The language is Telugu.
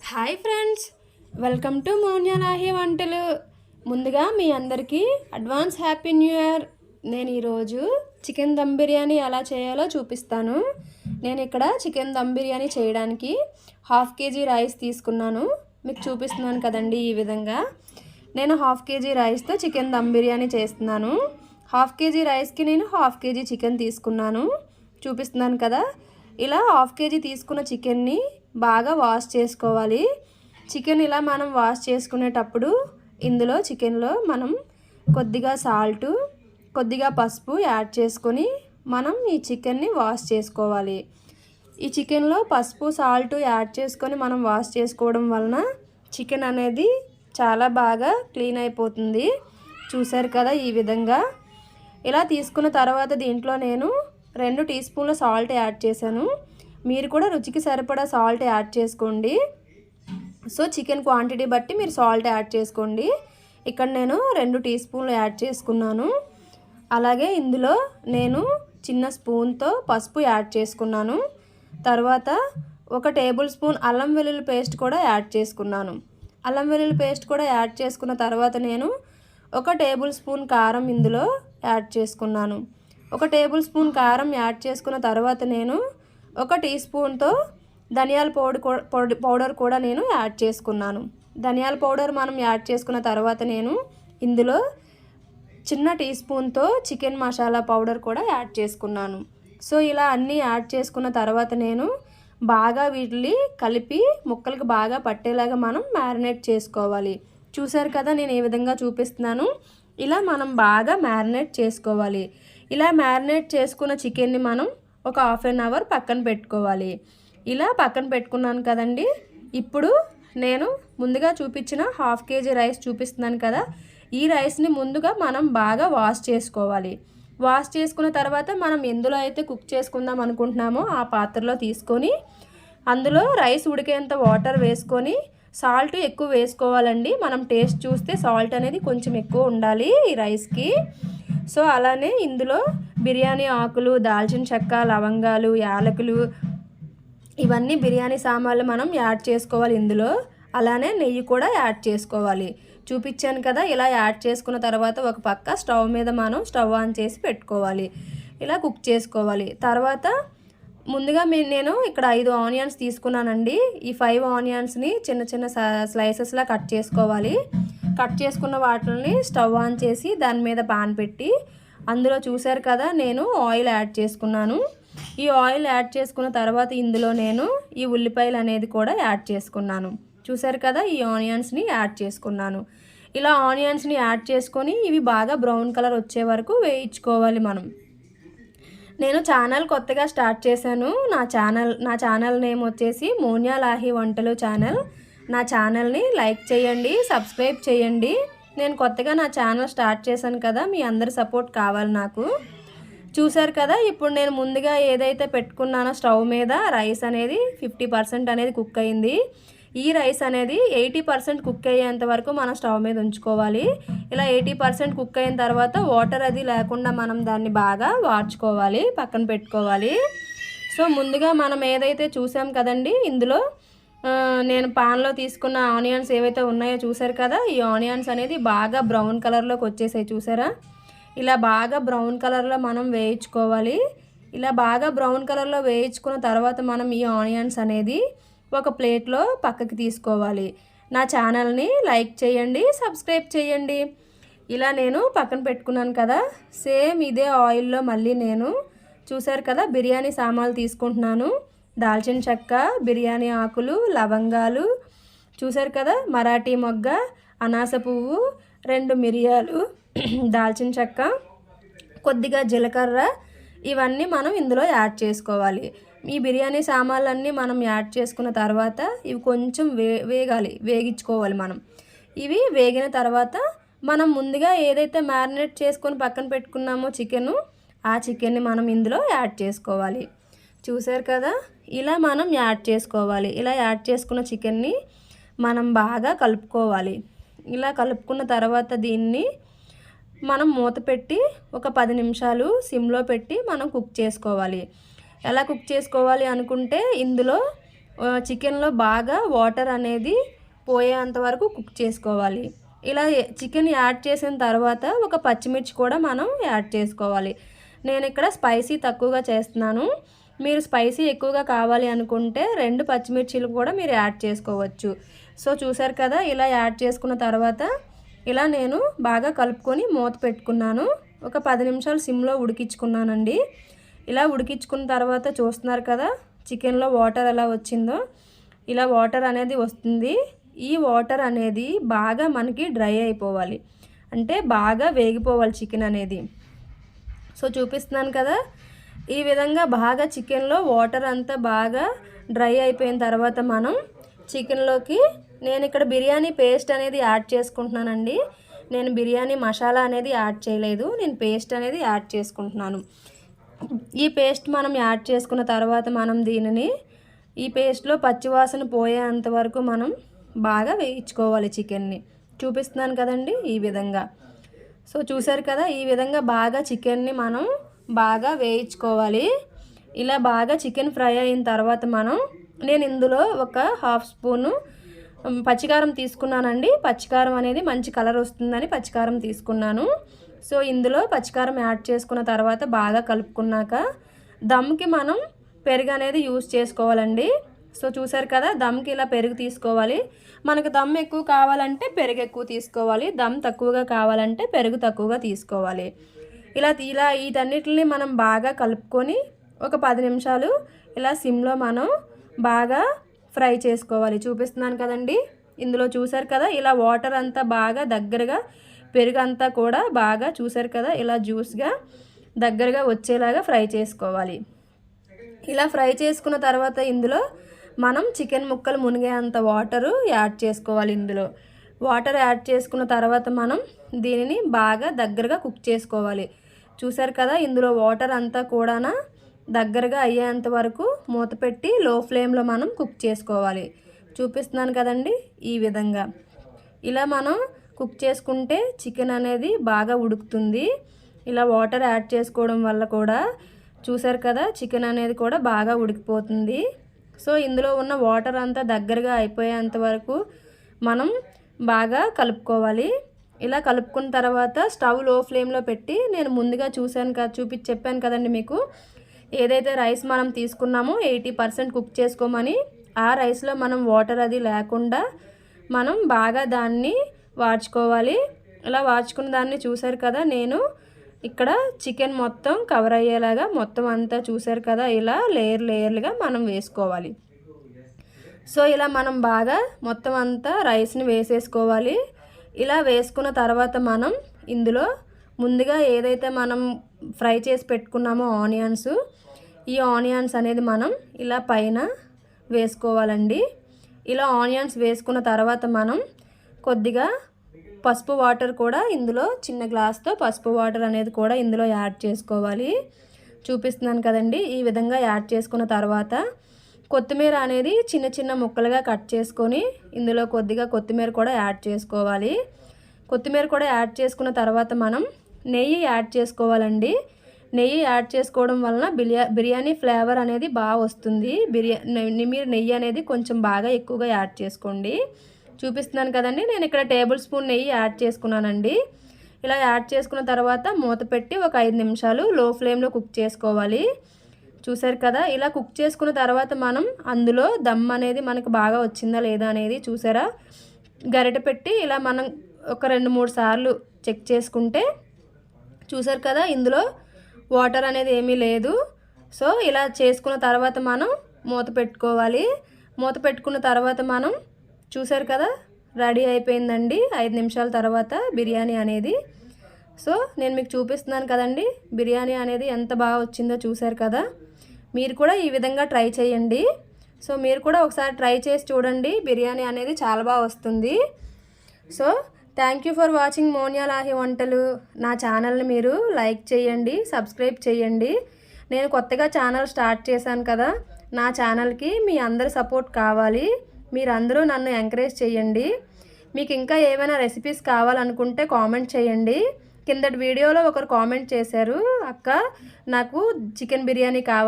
హాయ్ ఫ్రెండ్స్, వెల్కమ్ టు మౌన్యలాహి వంటలు. ముందుగా మీ అందరికీ అడ్వాన్స్ హ్యాపీ న్యూ ఇయర్. నేను ఈరోజు చికెన్ దమ్ బిర్యానీ ఎలా చేయాలో చూపిస్తాను. నేను ఇక్కడ చికెన్ దమ్ బిర్యానీ చేయడానికి 1/2 kg రైస్ తీసుకున్నాను. మీకు చూపిస్తున్నాను కదండి, ఈ విధంగా నేను 1/2 kg రైస్తో చికెన్ దమ్ బిర్యానీ చేస్తున్నాను. 1/2 kg రైస్కి నేను 1/2 kg చికెన్ తీసుకున్నాను. చూపిస్తున్నాను కదా, ఇలా 1/2 kg తీసుకున్న చికెన్ని బాగా వాష్ చేసుకోవాలి. చికెన్ ఇలా మనం వాష్ చేసుకునేటప్పుడు ఇందులో చికెన్లో మనం కొద్దిగా సాల్టు, కొద్దిగా పసుపు యాడ్ చేసుకొని మనం ఈ చికెన్ని వాష్ చేసుకోవాలి. ఈ చికెన్లో పసుపు సాల్టు యాడ్ చేసుకొని మనం వాష్ చేసుకోవడం వలన చికెన్ అనేది చాలా బాగా క్లీన్ అయిపోతుంది. చూసారు కదా, ఈ విధంగా ఇలా తీసుకున్న తర్వాత దీంట్లో నేను 2 టీ స్పూన్ల సాల్ట్ యాడ్ చేశాను. మీరు కూడా రుచికి సరిపడా సాల్ట్ యాడ్ చేసుకోండి. సో చికెన్ క్వాంటిటీ బట్టి మీరు సాల్ట్ యాడ్ చేసుకోండి. ఇక్కడ నేను 2 టీ స్పూన్లు యాడ్ చేసుకున్నాను. అలాగే ఇందులో నేను చిన్న స్పూన్తో పసుపు యాడ్ చేసుకున్నాను. తర్వాత 1 టేబుల్ స్పూన్ అల్లం వెల్లుల్లి పేస్ట్ కూడా యాడ్ చేసుకున్నాను. అల్లం వెల్లుల్లి పేస్ట్ కూడా యాడ్ చేసుకున్న తర్వాత నేను 1 టేబుల్ స్పూన్ కారం ఇందులో యాడ్ చేసుకున్నాను. 1 టేబుల్ స్పూన్ కారం యాడ్ చేసుకున్న తర్వాత నేను 1 టీ స్పూన్తో ధనియాల పౌడర్ కూడా నేను యాడ్ చేసుకున్నాను. ధనియాల పౌడర్ మనం యాడ్ చేసుకున్న తర్వాత నేను ఇందులో చిన్న టీ స్పూన్తో చికెన్ మసాలా పౌడర్ కూడా యాడ్ చేసుకున్నాను. సో ఇలా అన్నీ యాడ్ చేసుకున్న తర్వాత నేను బాగా వీటిని కలిపి ముక్కలకు బాగా పట్టేలాగా మనం మ్యారినేట్ చేసుకోవాలి. చూసారు కదా, నేను ఏ విధంగా చూపిస్తున్నాను. ఇలా మనం బాగా మ్యారినేట్ చేసుకోవాలి. ఇలా మ్యారినేట్ చేసుకున్న చికెన్ని మనం ఒక 1/2 అవర్ పక్కన పెట్టుకోవాలి. ఇలా పక్కన పెట్టుకున్నాను కదండి. ఇప్పుడు నేను ముందుగా చూపించిన 1/2 kg రైస్ చూపిస్తున్నాను కదా, ఈ రైస్ని ముందుగా మనం బాగా వాష్ చేసుకోవాలి. వాష్ చేసుకున్న తర్వాత మనం ఎందులో అయితే కుక్ చేసుకుందాం అనుకుంటున్నామో ఆ పాత్రలో తీసుకొని అందులో రైస్ ఉడికేంత వాటర్ వేసుకొని సాల్ట్ ఎక్కువ వేసుకోవాలండి. మనం టేస్ట్ చూస్తే సాల్ట్ అనేది కొంచెం ఎక్కువ ఉండాలి ఈ రైస్కి. సో అలానే ఇందులో బిర్యానీ ఆకులు, దాల్చిన చెక్క, లవంగాలు, యాలకులు, ఇవన్నీ బిర్యానీ సామాన్లు మనం యాడ్ చేసుకోవాలి ఇందులో. అలానే నెయ్యి కూడా యాడ్ చేసుకోవాలి. చూపించాను కదా, ఇలా యాడ్ చేసుకున్న తర్వాత ఒక పక్క స్టవ్ మీద మనం స్టవ్ ఆన్ చేసి పెట్టుకోవాలి. ఇలా కుక్ చేసుకోవాలి. తర్వాత ముందుగా నేను ఇక్కడ 5 ఆనియన్స్ తీసుకున్నానండి. ఈ 5 ఆనియన్స్ని చిన్న చిన్న స్లైసెస్లా కట్ చేసుకోవాలి. కట్ చేసుకున్న వాటిని స్టవ్ ఆన్ చేసి దాని మీద పాన్ పెట్టి అందులో చూసారు కదా, నేను ఆయిల్ యాడ్ చేసుకున్నాను. ఈ ఆయిల్ యాడ్ చేసుకున్న తర్వాత ఇందులో నేను ఈ ఉల్లిపాయలు అనేది కూడా యాడ్ చేసుకున్నాను. చూసారు కదా, ఈ ఆనియన్స్ని యాడ్ చేసుకున్నాను. ఇలా ఆనియన్స్ని యాడ్ చేసుకొని ఇవి బాగా బ్రౌన్ కలర్ వచ్చే వరకు వేయించుకోవాలి మనం. నేను ఛానల్ కొత్తగా స్టార్ట్ చేశాను. నా ఛానల్ నేమ్ వచ్చేసి మౌన్యలాహి వంటలు ఛానల్. నా ఛానల్ని లైక్ చేయండి, సబ్స్క్రైబ్ చేయండి. నేను కొత్తగా నా ఛానల్ స్టార్ట్ చేశాను కదా, మీ అందరి సపోర్ట్ కావాలి నాకు. చూసారు కదా, ఇప్పుడు నేను ముందుగా ఏదైతే పెట్టుకున్నానో స్టవ్ మీద రైస్ అనేది 50% అనేది కుక్ అయింది. ఈ రైస్ అనేది 80% కుక్ అయ్యేంత వరకు మనం స్టవ్ మీద ఉంచుకోవాలి. ఇలా 80% కుక్ అయిన తర్వాత వాటర్ అది లేకుండా మనం దాన్ని బాగా వార్చుకోవాలి, పక్కన పెట్టుకోవాలి. సో ముందుగా మనం ఏదైతే చూసాం కదండి, ఇందులో నేను పాన్లో తీసుకున్న ఆనియన్స్ ఏవైతే ఉన్నాయో చూసారు కదా, ఈ ఆనియన్స్ అనేది బాగా బ్రౌన్ కలర్లోకి వచ్చేసాయి. చూసారా, ఇలా బాగా బ్రౌన్ కలర్లో మనం వేయించుకోవాలి. ఇలా బాగా బ్రౌన్ కలర్లో వేయించుకున్న తర్వాత మనం ఈ ఆనియన్స్ అనేది ఒక ప్లేట్లో పక్కకి తీసుకోవాలి. నా ఛానల్ని లైక్ చేయండి, సబ్స్క్రైబ్ చేయండి. ఇలా నేను పక్కన పెట్టుకున్నాను కదా, సేమ్ ఇదే ఆయిల్లో మళ్ళీ నేను చూసారు కదా బిర్యానీ సామాన్లు తీసుకుంటున్నాను. దాల్చిన చెక్క, బిర్యానీ ఆకులు, లవంగాలు, చూసారు కదా మరాఠీ మొగ్గ, అనాస పువ్వు, 2 మిరియాలు, దాల్చిన చెక్క, కొద్దిగా జీలకర్ర, ఇవన్నీ మనం ఇందులో యాడ్ చేసుకోవాలి. ఈ బిర్యానీ సామాన్లన్నీ మనం యాడ్ చేసుకున్న తర్వాత ఇవి కొంచెం వేగించుకోవాలి మనం. ఇవి వేగిన తర్వాత మనం ముందుగా ఏదైతే మ్యారినేట్ చేసుకొని పక్కన పెట్టుకున్నామో ఆ చికెన్ని మనం ఇందులో యాడ్ చేసుకోవాలి. చూసారు కదా, ఇలా మనం యాడ్ చేసుకోవాలి. ఇలా యాడ్ చేసుకున్న చికెన్ని మనం బాగా కలుపుకోవాలి. ఇలా కలుపుకున్న తర్వాత దీన్ని మనం మూత పెట్టి ఒక 10 నిమిషాలు సిమ్లో పెట్టి మనం కుక్ చేసుకోవాలి. ఎలా కుక్ చేసుకోవాలి అనుకుంటే ఇందులో చికెన్లో బాగా వాటర్ అనేది పోయేంత వరకు కుక్ చేసుకోవాలి. ఇలా చికెన్ యాడ్ చేసిన తర్వాత ఒక పచ్చిమిర్చి కూడా మనం యాడ్ చేసుకోవాలి. నేను ఇక్కడ స్పైసీ తక్కువగా చేస్తున్నాను. మీరు స్పైసీ ఎక్కువగా కావాలి అనుకుంటే 2 పచ్చిమిర్చీలు కూడా మీరు యాడ్ చేసుకోవచ్చు. సో చూసారు కదా, ఇలా యాడ్ చేసుకున్న తర్వాత ఇలా నేను బాగా కలుపుకొని మూత పెట్టుకున్నాను. ఒక 10 నిమిషాలు సిమ్లో ఉడికించుకున్నానండి. ఇలా ఉడికించుకున్న తర్వాత చూస్తున్నారు కదా చికెన్లో వాటర్ ఎలా వచ్చిందో. ఇలా వాటర్ అనేది వస్తుంది. ఈ వాటర్ అనేది బాగా మనకి డ్రై అయిపోవాలి, అంటే బాగా వేగిపోవాలి చికెన్ అనేది. సో చూపిస్తున్నాను కదా, ఈ విధంగా బాగా చికెన్లో వాటర్ అంతా బాగా డ్రై అయిపోయిన తర్వాత మనం చికెన్లోకి నేను ఇక్కడ బిర్యానీ పేస్ట్ అనేది యాడ్ చేసుకుంటున్నానండి. నేను బిర్యానీ మసాలా అనేది యాడ్ చేయలేదు, నేను పేస్ట్ అనేది యాడ్ చేసుకుంటున్నాను. ఈ పేస్ట్ మనం యాడ్ చేసుకున్న తర్వాత మనం దీనిని ఈ పేస్ట్లో పచ్చివాసన పోయేంత వరకు మనం బాగా వేయించుకోవాలి చికెన్ని. చూపిస్తున్నాను కదండి ఈ విధంగా. సో చూసారు కదా, ఈ విధంగా బాగా చికెన్ని మనం బాగా వేయించుకోవాలి. ఇలా బాగా చికెన్ ఫ్రై అయిన తర్వాత నేను ఇందులో ఒక 1/2 స్పూను పచ్చికారం తీసుకున్నానండి. పచ్చికారం అనేది మంచి కలర్ వస్తుందని పచ్చికారం తీసుకున్నాను. సో ఇందులో పచ్చికారం యాడ్ చేసుకున్న తర్వాత బాగా కలుపుకున్నాక దమ్కి మనం పెరుగు అనేది యూజ్ చేసుకోవాలండి. సో చూసారు కదా, దమ్కి ఇలా పెరుగు తీసుకోవాలి. మనకు దమ్ ఎక్కువ కావాలంటే పెరుగు ఎక్కువ తీసుకోవాలి, దమ్ తక్కువగా కావాలంటే పెరుగు తక్కువగా తీసుకోవాలి. ఇలా వీటన్నిటిని మనం బాగా కలుపుకొని ఒక 10 నిమిషాలు ఇలా సిమ్లో మనం బాగా ఫ్రై చేసుకోవాలి. చూపిస్తున్నాను కదండి, ఇందులో చూసారు కదా ఇలా వాటర్ అంతా బాగా దగ్గరగా, పెరుగు అంతా కూడా బాగా చూసారు కదా ఇలా జ్యూస్గా దగ్గరగా వచ్చేలాగా ఫ్రై చేసుకోవాలి. ఇలా ఫ్రై చేసుకున్న తర్వాత ఇందులో మనం చికెన్ ముక్కలు మునిగేంత వాటరు యాడ్ చేసుకోవాలి. ఇందులో వాటర్ యాడ్ చేసుకున్న తర్వాత మనం దీనిని బాగా దగ్గరగా కుక్ చేసుకోవాలి. చూసారు కదా, ఇందులో వాటర్ అంతా కూడా దగ్గరగా అయ్యేంత వరకు మూత పెట్టి లో ఫ్లేమ్లో మనం కుక్ చేసుకోవాలి. చూపిస్తున్నాను కదండి ఈ విధంగా. ఇలా మనం కుక్ చేసుకుంటే చికెన్ అనేది బాగా ఉడుకుతుంది. ఇలా వాటర్ యాడ్ చేసుకోవడం వల్ల కూడా చూసారు కదా చికెన్ అనేది కూడా బాగా ఉడికిపోతుంది. సో ఇందులో ఉన్న వాటర్ అంతా దగ్గరగా అయిపోయేంత వరకు మనం బాగా కలుపుకోవాలి. ఇలా కలుపుకున్న తర్వాత స్టవ్ లో ఫ్లేమ్లో పెట్టి నేను ముందుగా చెప్పాను కదండి మీకు, ఏదైతే రైస్ మనం తీసుకున్నామో 80% కుక్ చేసుకోమని, ఆ రైస్లో మనం వాటర్ అది లేకుండా మనం బాగా దాన్ని వాడ్చుకోవాలి. ఇలా వాడ్చుకున్న దాన్ని చూసారు కదా, నేను ఇక్కడ చికెన్ మొత్తం కవర్ అయ్యేలాగా మొత్తం అంతా చూసారు కదా ఇలా లేయర్లుగా మనం వేసుకోవాలి. సో ఇలా మనం బాగా మొత్తం అంతా రైస్ని వేసేసుకోవాలి. ఇలా వేసుకున్న తర్వాత మనం ఇందులో ముందుగా ఏదైతే మనం ఫ్రై చేసి పెట్టుకున్నామో ఆనియన్స్, ఈ ఆనియన్స్ అనేది మనం ఇలా పైన వేసుకోవాలండి. ఇలా ఆనియన్స్ వేసుకున్న తర్వాత మనం కొద్దిగా పసుపు వాటర్ కూడా ఇందులో చిన్న గ్లాస్తో పసుపు వాటర్ అనేది కూడా ఇందులో యాడ్ చేసుకోవాలి. చూపిస్తున్నాను కదండి ఈ విధంగా యాడ్ చేసుకున్న తర్వాత కొత్తిమీర అనేది చిన్న చిన్న ముక్కలుగా కట్ చేసుకొని ఇందులో కొద్దిగా కొత్తిమీర కూడా యాడ్ చేసుకోవాలి. కొత్తిమీర కూడా యాడ్ చేసుకున్న తర్వాత మనం నెయ్యి యాడ్ చేసుకోవాలండి. నెయ్యి యాడ్ చేసుకోవడం వలన బిర్యానీ ఫ్లేవర్ అనేది బాగా వస్తుంది. మీరు నెయ్యి అనేది కొంచెం బాగా ఎక్కువగా యాడ్ చేసుకోండి. చూపిస్తున్నాను కదండి, నేను ఇక్కడ 1 టేబుల్ స్పూన్ నెయ్యి యాడ్ చేసుకున్నానండి. ఇలా యాడ్ చేసుకున్న తర్వాత మూత పెట్టి ఒక 5 నిమిషాలు లో ఫ్లేమ్లో కుక్ చేసుకోవాలి. చూసారు కదా, ఇలా కుక్ చేసుకున్న తర్వాత మనం అందులో దమ్ అనేది మనకు బాగా వచ్చిందా లేదా అనేది చూసారా, గరిటె పెట్టి ఇలా మనం ఒక 2-3 సార్లు చెక్ చేసుకుంటే చూసారు కదా ఇందులో వాటర్ అనేది ఏమీ లేదు. సో ఇలా చేసుకున్న తర్వాత మనం మూత పెట్టుకోవాలి. మూత పెట్టుకున్న తర్వాత మనం చూసారు కదా రెడీ అయిపోయిందండి 5 నిమిషాల తర్వాత బిర్యానీ అనేది. సో నేను మీకు చూపిస్తున్నాను కదండి బిర్యానీ అనేది ఎంత బాగా వచ్చిందో చూసారు కదా. మీరు కూడా ఈ విధంగా ట్రై చేయండి. సో మీరు కూడా ఒకసారి ట్రై చేసి చూడండి, బిర్యానీ అనేది చాలా బాగా వస్తుంది. So thank you for watching మోనియా లాహి వంటలు. నా ఛానల్ని మీరు లైక్ చేయండి, సబ్స్క్రైబ్ చేయండి. నేను కొత్తగా ఛానల్ స్టార్ట్ చేశాను కదా, నా ఛానల్కి మీ అందరి సపోర్ట్ కావాలి. మీరందరూ నన్ను ఎంకరేజ్ చేయండి. మీకు ఇంకా ఏమైనా రెసిపీస్ కావాలనుకుంటే కామెంట్ చేయండి. కిందటి వీడియోలో ఒకరు కామెంట్ చేశారు, అక్క నాకు చికెన్ బిర్యానీ కావాలి